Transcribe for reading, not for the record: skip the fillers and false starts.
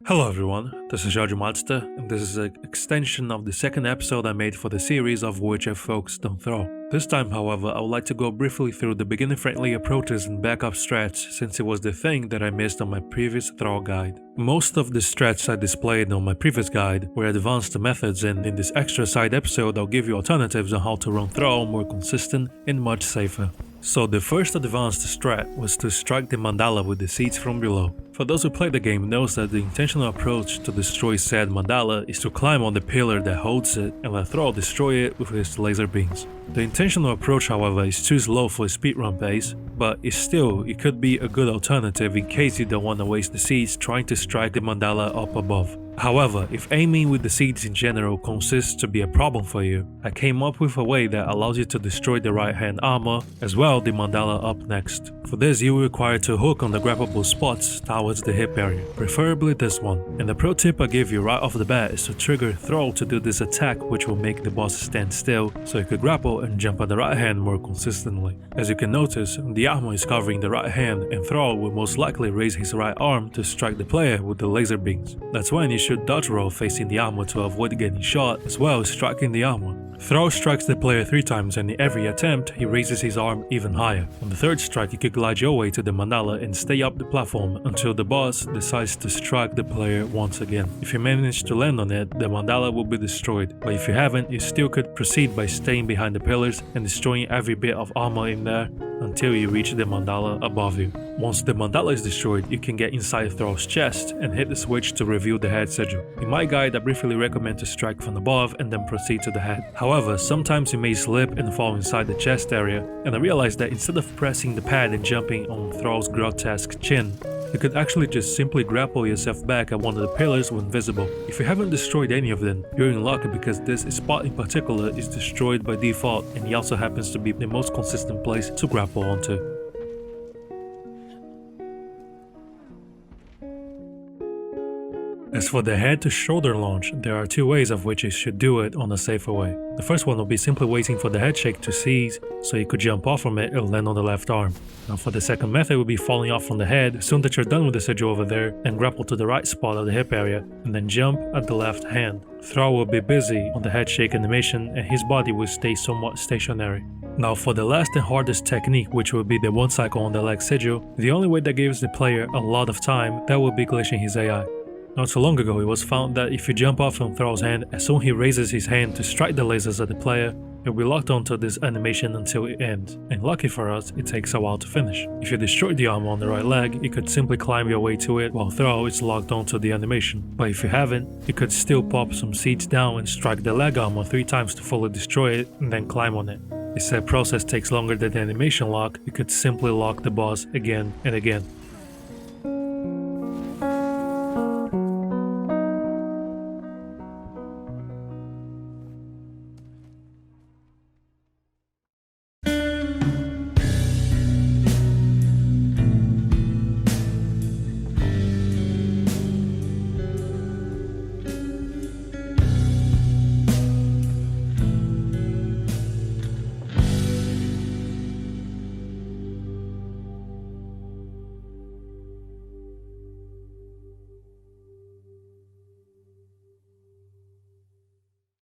Hello everyone, this is JudgeMagistR, and this is an extension of the second episode I made for the series of which I focused on Thrall. This time, however, I would like to go briefly through the beginner-friendly approaches and backup strats, since it was the thing that I missed on my previous Thrall guide. Most of the strats I displayed on my previous guide were advanced methods, and in this extra side episode I'll give you alternatives on how to run Thrall more consistent and much safer. So the first advanced strat was to strike the Mandala with the seeds from below. For those who play the game knows that the intentional approach to destroy said Mandala is to climb on the pillar that holds it and let Thrall destroy it with his laser beams. The intentional approach, however, is too slow for a speedrun pace, but it could be a good alternative in case you don't want to waste the seeds trying to strike the Mandala up above. However, if aiming with the seeds in general consists to be a problem for you, I came up with a way that allows you to destroy the right hand armor, as well the Mandala up next. For this you will require to hook on the grabbable spots towards the hip area, preferably this one. And the pro tip I give you right off the bat is to trigger Thrall to do this attack, which will make the boss stand still so you could grapple and jump on the right hand more consistently. As you can notice, the armor is covering the right hand and Thrall will most likely raise his right arm to strike the player with the laser beams. That's when you should dodge roll facing the armor to avoid getting shot, as well as striking the armor. Thrall strikes the player 3 times, and in every attempt he raises his arm even higher. On the third strike you could glide your way to the Mandala and stay up the platform until the boss decides to strike the player once again. If you manage to land on it, the Mandala will be destroyed, but if you haven't, you still could proceed by staying behind the pillars and destroying every bit of armor in there until you reach the Mandala above you. Once the Mandala is destroyed, you can get inside Thrall's chest and hit the switch to reveal the head sigil. In my guide, I briefly recommend to strike from above and then proceed to the head. However, sometimes you may slip and fall inside the chest area, and I realized that instead of pressing the pad and jumping on Thrall's grotesque chin, you could actually just simply grapple yourself back at one of the pillars when visible. If you haven't destroyed any of them, you're in luck because this spot in particular is destroyed by default, and he also happens to be the most consistent place to grapple onto. As for the head to shoulder launch, there are 2 ways of which you should do it on a safer way. The first one will be simply waiting for the head shake to cease so you could jump off from it and land on the left arm. Now for the second method will be falling off from the head as soon that you're done with the sigil over there and grapple to the right spot of the hip area and then jump at the left hand. Thrall will be busy on the head shake animation and his body will stay somewhat stationary. Now for the last and hardest technique, which will be the 1 cycle on the leg sigil, the only way that gives the player a lot of time, that will be glitching his AI. Not so long ago it was found that if you jump off from Thrall's hand, as soon as he raises his hand to strike the lasers at the player, you'll be locked onto this animation until it ends, and lucky for us, it takes a while to finish. If you destroyed the armor on the right leg, you could simply climb your way to it while Thrall is locked onto the animation. But if you haven't, you could still pop some seeds down and strike the leg armor 3 times to fully destroy it and then climb on it. If said process takes longer than the animation lock, you could simply lock the boss again and again.